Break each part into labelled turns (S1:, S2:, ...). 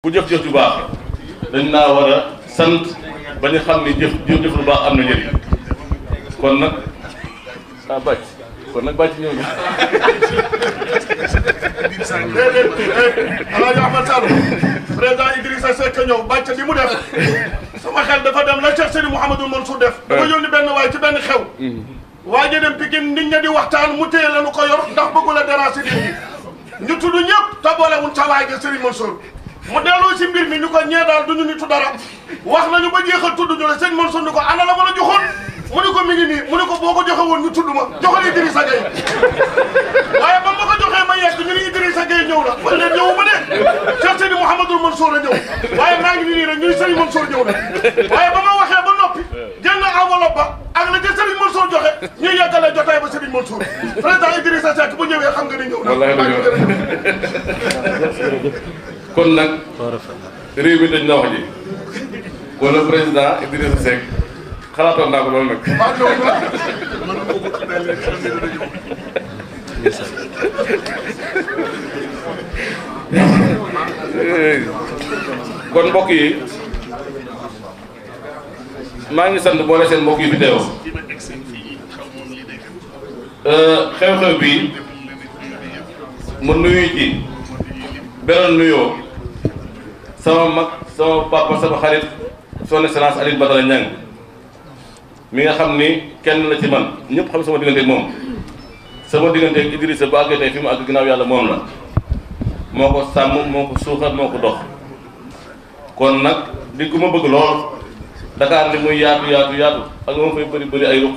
S1: ku jëf-jëf ju baax dañ naa war a sant ba ñu xam ne jëf lu baax am na njëriñ kon nag bàcc kon nag bàcc ñëw na.
S2: Alaaji Ahmad Sall président Idrissa Seck ñëw bàcc li mu def sama xel dafa dem la Cheikh Seydi Mouhamadou Mansour def. dafa yónni benn waay ci benn xew. waa ji dem Pikine nit ña di waxtaan mu téye la nu ko yor ndax bëggu la déranger nit ñi ñu tudd ñëpp te boolewul ca waay ja Serigne Mansour mu delloo si mbir mi ñu ko ñee daal duñu nitu dara wax nañu ba jeexal tudd ñu la Serigne Mansour ni ko ana la ma la joxoon mu ni ko mi ngi nii mu ni ko boo ko joxe woon ñu tudd ma joxal Idrissa Gueye waaye ba ma ko joxee ma yegg ñu ni Idrissa Gueye ñëw na man leen ñëwuma de Cheikh Seydi Mouhamadou Mansour a ñëw waaye maa ngi nii rek ñu ni Serigne Mansour ñëw na waaye ba ma waxee ba noppi jël na enveloppe ba ak la ca Serigne Mansour joxe ñu yeggale jotaay ba Serigne Mansour président Idrissa Seck bu ñëwee xam nga ni ñëw na.
S1: kon nag réew mi dañ na wax ji kon le président Idrissa Seck xalaatoon naa ko loolu nag. kon mbokk yi maa ngi sant boole seen mbokk yi fi teew xew-xew bi mu nuyu ci beneen nuyoo sama mag sama papa sama xarit son excellence Alioune Badara Niang mi nga xam ni kenn la ci man ñëpp xam sama diggante ak moom sama diggante ak Idrissa bu àggee tey fi mu àgg ginnaaw yàlla moom la moo ko sàmm moo ko suuxat moo ko dox kon nag di ku ma bëgg lool Dakar li muy yaatu ak moom fay bëri ay ruq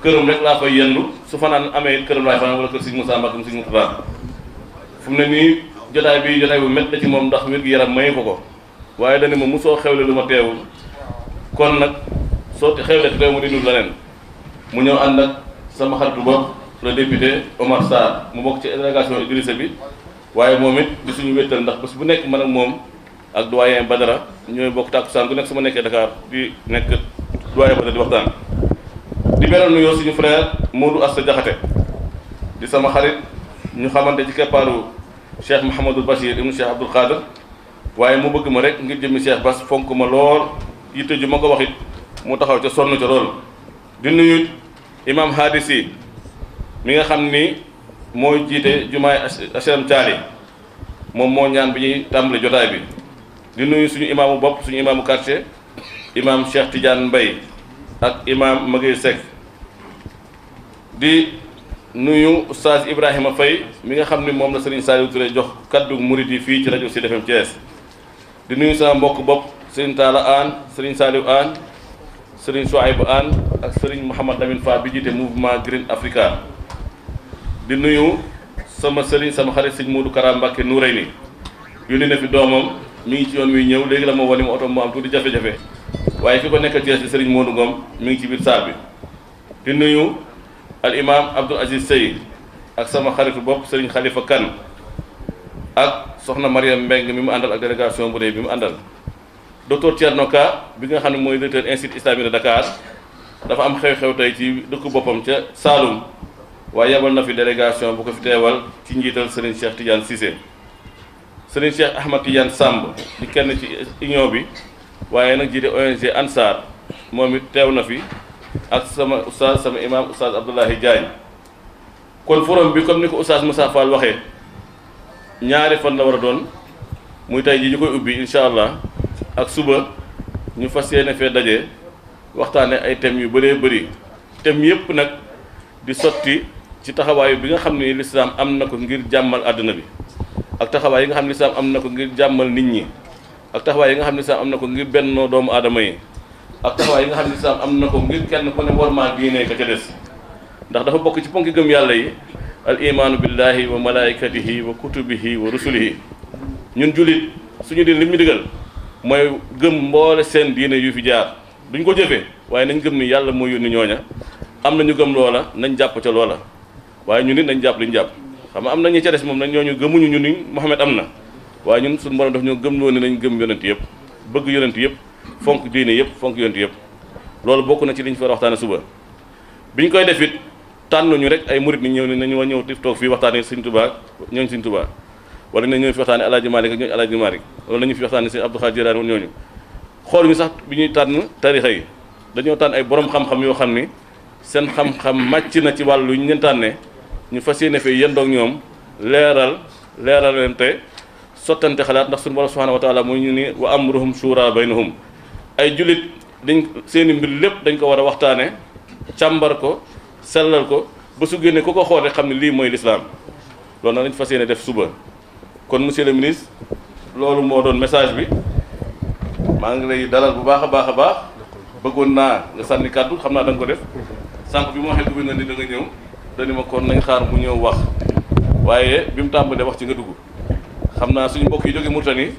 S1: këram rek laa fay yendu su fanaan amee këram laay fanaan wala kër Sëñ Moussa Mbacke Sëñ Moustapha fu mu ne nii jotaay bu métti ci moom ndax wér-gu-yaram mayu ko waaye dani ma mosoo xewle lu ma teewul kon nag soo xewle te teew mu di dund leneen mu ñëw ànd ak sama xaritu bopp le député Omar Sarr mu bokk ci délégation Idrissa bi waaye moom it di suñu wéttal ndax bés bu nekk man ak moom ak doyen Badara ñooy bokk tàkkusaan bu nekk su ma nekkee Dakar di nekk doyen Badara di waxtaan di beral nuyoo suñu frère Modou Asta Diakhaté di sama xarit ñu xamante ci keppaaru Cheikh Mouhamadul Bachir ibnu Cheikh Abdoul Khadir waaye mu bëgg ma rek ngir jëmmi Cheikh Bass fonk ma lool yitte ju ma ko waxit mu taxaw ca sonn ca lool di nuyu imam Hadisi mi nga xam ni mooy jiite jumaay HLM Thiali moom moo ñaan bi ñuy tàmbali jotaay bi di nuyu suñu imaamu bopp suñu imaamu quartier imam Cheikh Tidiane Mbaye ak imam Maguette Seck di nuyu oustaz Ibrahima Faye mi nga xam ni moom la Serigne Saliou Touré jox kaddu murid yi fii ci rajo Sud FM Thiès di nuyu sama mbokk bopp Serigne Talla Anne Serigne Saliou Anne Serigne Souaïbou Anne ak Serigne Mouhamad Lamine Fall bi jiite mouvement Green Africa di nuyu sama Serigne sama xarit Serigne Modou Kara Mbacké Noureyni yónni na fi doomam mi ngi ci yoon wi ñëw léegi la ma woni ma oto mu am tuuti jafe-jafe waaye fi ko nekk Thiès di Serigne Modou Ngom mi ngi ci biir saal bi di nuyu al imam Abdoul Aziz Sey ak sama xaritu bopp Serigne Khalifa Kane ak soxna Mariam Mbeng mi mu àndal ak délégation bu dee bi mu àndal docteur Thierno Ka bi nga xam ne mooy directeur institut islamique de Dakar dafa am xew-xew tey ci dëkku boppam ca Saloum waaye yebal na fi délégation bu ko fi teewal ci njiital Serigne Cheikh Tidiane Cissé Serigne Cheikh Ahmad Tidiane Samb di kenn ci union bi waaye nag jiite ONG Ansar moom it teew na fi ak sama oustaz sama imam oustaz Abdoulahi Diagne kon forum bi comme ni ko oustaz Moussa Fall waxee ñaari fan la war a doon muy tey ji ñu koy ubbi incha allah ak suba ñu fas yéene fee daje waxtaane ay thèmes yu bëree bëri thèmes yépp nag di sotti ci taxawaayu bi nga xam ne lislaam am na ko ngir jàmmal àdduna bi ak taxawaay yi nga xam ne lislaam am na ko ngir jàmmal nit ñi ak taxawaay yi nga xam ne lislaam am na ko ngir bennoo doomu aadama yi ak taxawaay yi nga xam ne lislaam am na ko ngir kenn ku ne warmaa diine ka ca des ndax dafa bokk ci ponki gëm yàlla yi al imaanu billahi wa malaikatihi wa kutubihi wa rusulihi ñun jullit suñu diin li ñu digal mooy gëm mboole seen diine yu fi jaar duñ ko jëfee waaye nañ gëm ni yàlla moo yónni ñooña am na ñu gëm loola nañ jàpp ca loola waaye ñun nit nañ jàpp li ñu jàpp xam nga am na ñi ca des moom nag ñooñu gëmuñu ñu ni Muhammad am na waaye ñun suñu borom daf ñoo gëm loo ne nañ gëm yonent yëpp bëgg yonent yëpp fonk diine yëpp fonk yonent yëpp loolu bokk na ci liñ fa waxtaane suba biñ koy def it tànnuñu rek ay murit ni ñëw ni nañu ñëw di toog fii waxtaane Sëñ Tuubaa ñooñ Sëñ Tuubaa wala ne ñoo fi waxtaane Alaaji Malik ak ñooñu Alaaji Malik wala nañu fi waxtaane sëñ Abdou Khadir Jilaani ñooñu xool ñu sax bi ñuy tànn tarixa yi dañoo tànn ay borom xam-xam yoo xam ni seen xam-xam màcc na ci wàllu ñu leen tànnee ñu fas yéene fee yendoog ñoom leeral leen te sottante xalaat ndax suñu borom subhanahu wa taala mooy ñu ni wa amruhum shura baynahum ay jullit dañ seeni mbir lépp dañ ko war a waxtaane càmbar ko sellal ko ba su génne ku ko xoole xam ne lii mooy lislaam loolu nag dañ fas yéene def suba kon monsieur le ministre loolu moo doon message bi maa ngi lay dalal bu baax a baax a baax bëggoon naa nga sànni kàddu xam naa da nga ko def sànq bi ma waxee gouverneur ni da nga ñëw dañu ma kon nañ xaar mu ñëw wax waaye bi mu tàmbalee wax ci nga dugg xam naa suñu mbokk yi jóge Mauritanie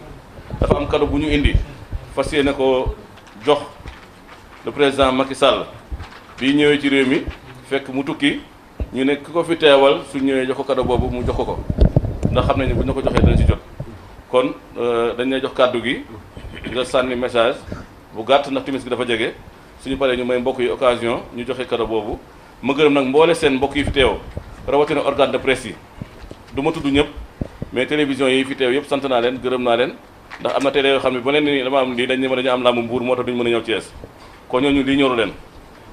S1: dafa am cadeau bu ñu indi fas yéene ko jox le président Macky Sall bii ñëwee ci réew mi fekk mu tukki ñu ne ki ko fi teewal su ñëwee jox ko cadeau boobu mu jox ko ndax xam nañu bu ñu ko joxee dana ci jot kon dañ lay jox kàddu gi nga sànni message bu gàtt ndax timis gi dafa jege suñu paree ñu may mbokk yi occasion ñu joxe cadeau boobu ma gërëm nag mboole seen mbokk yi fi teew rawatina organe de presse yi du ma tudd ñëpp mais télévision yi fi teew yëpp sant naa leen gërëm naa leen ndax am na télé yoo xam ne ba leen ni dama am lii dañ ne ma dañu am làmb Mbuur moo tax duñu mën a ñëw Thiès kon ñooñu lii ñoru leen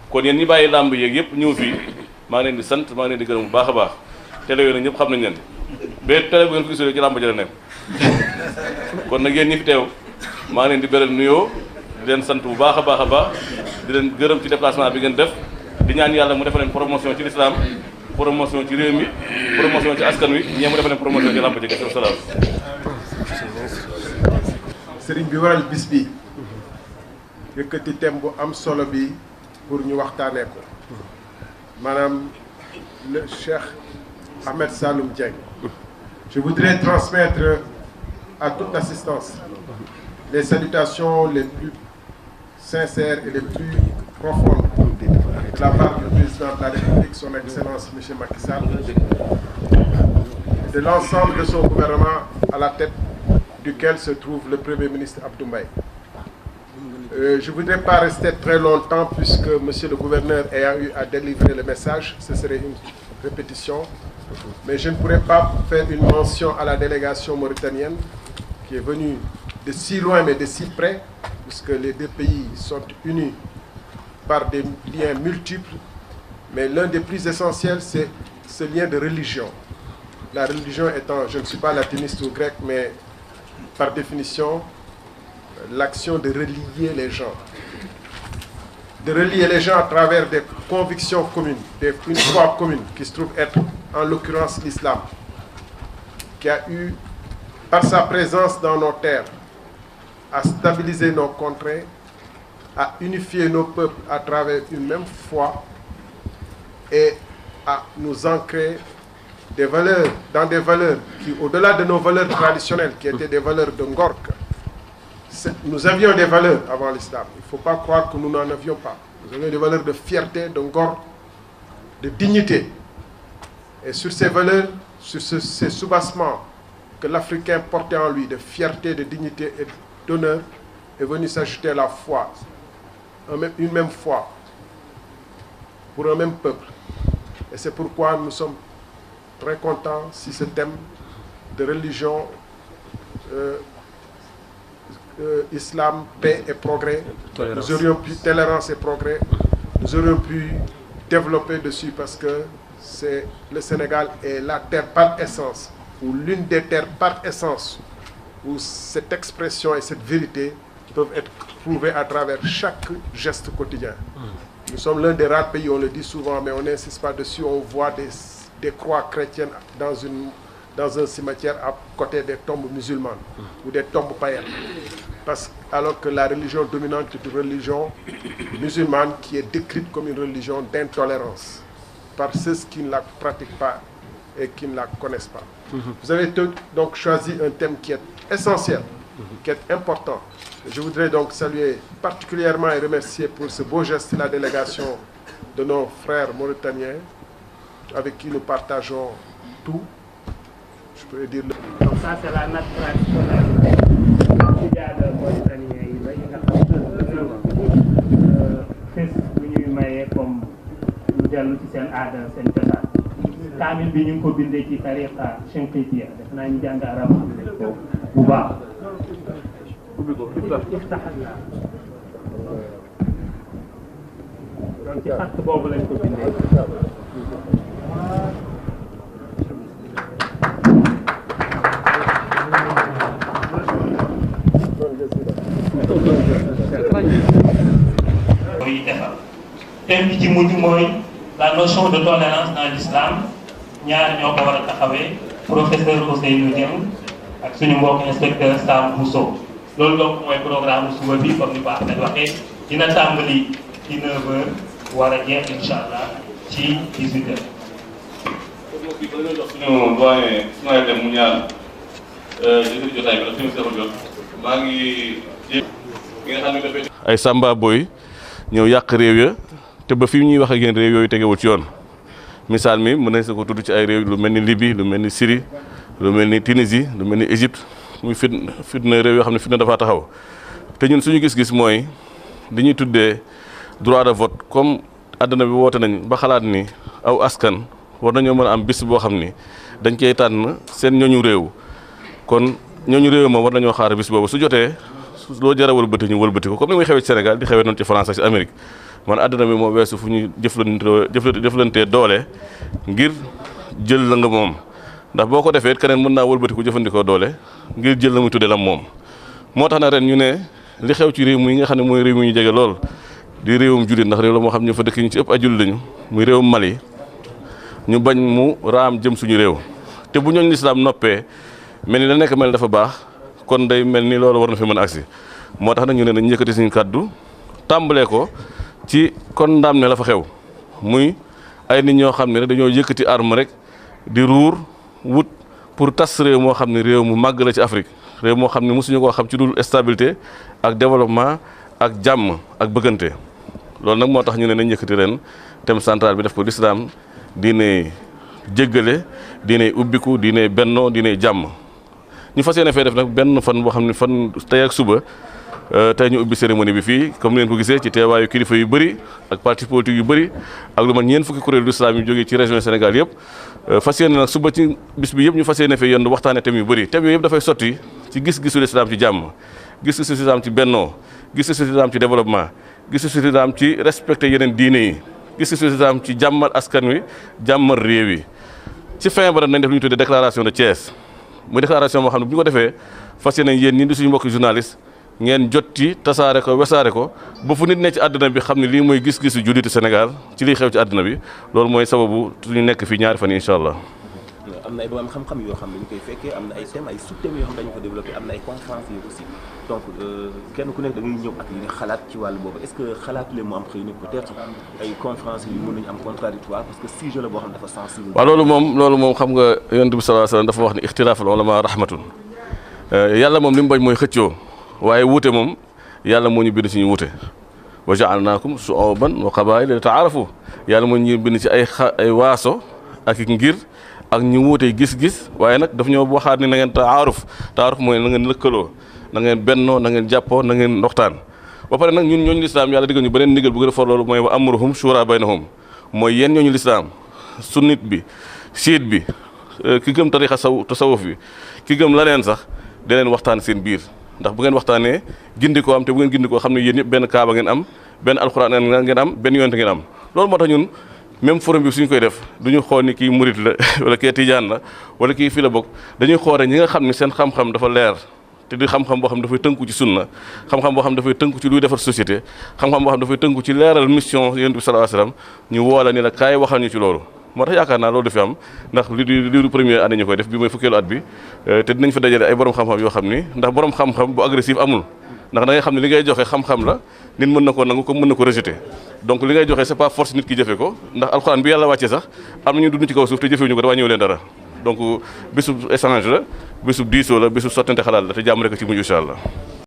S1: kon yéen ñi bàyyi làmb yeeg yëpp ñëw fii maa ngi leen di sant maa ngi leen di gërëm bu baax a baax télé yooyu nag ñëpp xam nañ leen ba télé bu ngeen ko gisul ci làmb jëla nekk kon nag yéen ñi fi teew maa ngi leen di beral nuyoo di leen sant bu baax a baax a baax di leen gërëm ci déplacement bi ngeen def di ñaan yàlla mu defal leen promotion ci l'islam promotion ci réew mi promotion ci askan wi ñee mu defal leen promotion ci làmb ji kese salaam.
S3: sëriñ bi waral bis bi yëkkati thème bu am solo bi pour ñu waxtaanee ko maanaam le Cheikh Ahmed Saloum Dieng. Je voudrais transmettre à toute l'assistance les salutations les plus sincères et les plus profondes de la part du président de la République, son Excellence M. Macky Sall, et de l'ensemble de son gouvernement à la tête duquel se trouve le Premier ministre Abdou Mbaye. Je ne voudrais pas rester très longtemps puisque Monsieur le gouverneur ayant eu à délivrer le message, ce serait une répétition, mais je ne pourrais pas faire une mention à la délégation mauritanienne qui est venue de si loin mais de si près, puisque les deux pays sont unis par des liens multiples, mais l'un des plus essentiels, c'est ce lien de religion. La religion étant, je ne suis pas latiniste ou grec, mais par définition, l'action de relier les gens. De relier les gens à travers des convictions communes, une foi commune, qui se trouve être, en l'occurrence, l'islam, qui a eu, par sa présence dans nos terres, à stabiliser nos contrées, à unifier nos peuples à travers une même foi et à nous ancrer des valeurs, dans des valeurs qui, au-delà de nos valeurs traditionnelles, qui étaient des valeurs de Ngork, nous avions des valeurs avant l'islam. Il ne faut pas croire que nous n'en avions pas. Nous avions des valeurs de fierté, de Ngork, de dignité. Et sur ces valeurs, sur ces soubassements que l'Africain portait en lui, de fierté, de dignité et d'honneur, est venue s'ajouter la foi, une même foi, pour un même peuple. Et c'est pourquoi nous sommes très contents si ce thème de religion, islam, paix et progrès, nous aurions pu, tolérance et progrès, nous aurions pu développer dessus parce que le Sénégal est la terre par essence, ou l'une des terres par essence, où cette expression et cette vérité peuvent être prouvées à travers chaque geste quotidien. Nous sommes l'un des rares pays, on le dit souvent, mais on n'insiste pas dessus, on voit des croix chrétiennes dans un cimetière à côté des tombes musulmanes ou des tombes païennes. Alors que la religion dominante est une religion musulmane qui est décrite comme une religion d'intolérance par ceux qui ne la pratiquent pas et qui ne la connaissent pas. Vous avez donc choisi un thème qui est essentiel, qui est important. Je voudrais donc saluer particulièrement et remercier pour ce beau geste la délégation de nos frères mauritaniens avec qui nous partageons tout. Je pourrais dire
S4: donc ça c'est la nappe traditionnelle ci jaada mauritanien yi la yi nga xam fes bu ñuy mayee comme lu dellu ci seen aada seen cosaan kaamil bi ñu ngi ko bindee ci tariqa Shinqitiya def naa ñu jàng arab xam ne ko bu baax iftaxallah donc ci xatt boobu lañ ko bindee
S5: koy defar thème bi ci mujj mooy la notion de tolérance dans l'islam ñaar ñoo ko war a taxawee professeur Ousseynou Dieng ak suñu mbokk inspecteur Sam Bousso loolu donc mooy programme suba bi comme ni ko Ahmed waxee dina tàmbali ci 9h war a jeex incha allah ci 18h.
S1: ba nga jox suñu doyen Ismaïla Dem mu ñaan jëkkëri jotaay bi la suñu seexul jot maa ngi nga xam ne dafay ay samba boy ñëw yàq réew ya te ba fi ñuy wax ak yéen réew yooyu tegewul ci yoon misaal mi mën nañ sa ko tudd ci ay réew lu mel ni Libye lu mel ni Syrie lu mel ni Tunisie lu mel ni Égypte muy fitna réew yoo xam ne fitna dafa taxaw te ñun suñu gis-gis mooy li ñuy tuddee droit de vote comme àdduna bi woote nañ ba xalaat ni aw askan war nañoo mën a am bis boo xam ni dañ koy tànn seen ñooñu réew kon ñooñu réew ma war nañoo xaar bis boobu su jotee loo jar a wëlbati ñu wëlbati ko comme ni muy xewee ci Sénégal di xewee noonu ci France ak ci Amérique man àdduna bi moo weesu fu ñu jëflantee doole ngir jël la nga moom ndax boo ko defee keneen mën naa wëlbati ko jëfandikoo doole ngir jël la muy tuddee la moom moo tax na ren ñu ne li xew ci réew mi nga xam ne mooy réew mi ñu jege lool di réewum jullit ndax réew la moo xam ne ñu fa dëkk ñu ci ëpp ay jullit lañu muy réewum Mali ñu bañ mu raam jëm suñu réew te bu ñooñ lislaam noppee mel ni la nekk mel dafa baax kon day mel ni loolu war na fi mën a agsi moo tax nag ñu ne nañ yëkkati suñu kàddu tàmbalee ko ci kon ndaam ne la fa xew muy ay nit ñoo xam ne rek dañoo yëkkati arme rek di ruur wut pour tas réew moo xam ne réew mu màgg la ci Afrique réew moo xam ne mosuñu koo xam ci dul stabilité ak développement ak jàmm ak bëggante loolu nag moo tax ñu ne nañ yëkkati ren thème central bi def ko l'islam diine jéggale diine ubbiku diine bennoo diine jàmm ñu fas yéene fee def nag benn fan boo xam ne fan tey ak suba tey ñu ubbi cérémonie bi fii comme ngeen ko gisee ci teewaayu kilifa yu bëri ak parti politique yu bëri ak lu man ñeent fukki kuréelu islam yu jógee ci région Sénégal yëpp fas yéene nag suba ci bis bi yëpp ñu fas yéene fee yendu waxtaane thème yu bëri thème yooyu yëpp dafay sotti ci gis-gisu islam ci jàmm gis-gisu islam ci bennoo gis-gisu islam ci développement gis-gisu islam ci respecté yeneen diine yi gis-gisu islam ci jàmmal askan wi jàmmal réew yi ci fin ba nañ def lu ñu tuddee déclaration de Thiès muy déclaration moo xam ne bu ñu ko defee fas yéene yéen ñi di suñu mbokki journaliste ngeen jot ci tasaare ko wesaare ko ba fu nit ne ci àdduna bi xam ne lii mooy gis-gisu jullitu Sénégal ci liy xew ci àdduna bi loolu mooy sababu suñu nekk fii ñaari fan yi incha allah.
S6: am na ay borom xam-xam yoo xam ne ñu koy fekkee am na ay thèmes ay sous-thèmes yoo xam ne dañu ko développé am na ay conférences yi aussi donc kenn ku nekk da ngay ñëw ak li nga xalaat ci wàllu boobu est-ce que xalaatulee mu am xëy na peut-être ay conférences yu mën nañu am contradictoire parce que sujet la boo xam ne dafa sensible.
S1: waaw loolu moom xam nga yonent bi sallallahu alayhi wasallam dafa wax ne ixtilaaful ulama rahmatun yàlla moom li mu bañ mooy xëccoo waaye wuute moom yàlla moo ñu bind ci ñu wuute wa ja'alnaakum shu'uban wa qabaa'ila li ta'aarafu yàlla moo ñu bind ci ay waaso ak ngir ak ñu wuute gis-gis waaye nag daf ñoo waxaat ni na ngeen taaruf mooy na ngeen lëkkaloo na ngeen bennoo na ngeen jàppoo na ngeen waxtaan ba pare nag ñun ñooñu lislaam yàlla diggal ñu beneen ndigal bu gën a for loolu mooy wa amruhum shura baynahum mooy yéen ñooñu lislaam sunnit bi chiite bi ki gëm tarixa tasawuf bi ki gëm laneen sax da leen waxtaan seen biir ndax bu ngeen waxtaanee gindikoo am te bu ngeen gindikoo xam ne yéen ñëpp benn kaaba ngeen am benn alxuraan ngeen am benn yonte ngeen am loolu moo tax ñun même forum bi suñu koy def duñu xool ni kii murit la wala kii tijaan la wala kii fii la bokk dañuy xoole ñi nga xam ne seen xam-xam dafa leer te di xam-xam boo xam dafay tënku ci sunna xam-xam boo xam dafay tënku ci luy defar société xam-xam boo xam dafay tënku ci leeral mission yonent bi sallallahu alayhi wasallam ñu woola ni la kaay waxal ñu ci loolu moo tax yaakaar naa loolu dafi am ndax li du première année ñu koy def bi mooy fukkeelu at bi te dinañ fa dajale ay borom xam-xam yoo xam ni ndax borom xam-xam bu agressif amul ndax da ngay xam ne li ngay joxe xam-xam la nit mën na ko nangu comme mën na ko rejeter donc li ngay joxe c'est pas force nit ki jëfe ko ndax alxuraan bi yàlla wàccee sax am na ñu dund ci kaw suuf te jëfewuñu ko dawaa ñëw leen dara donc bésub échange la bésub diisoo la bésub sottante xalaat la te jàmm rek ci mujj incha allah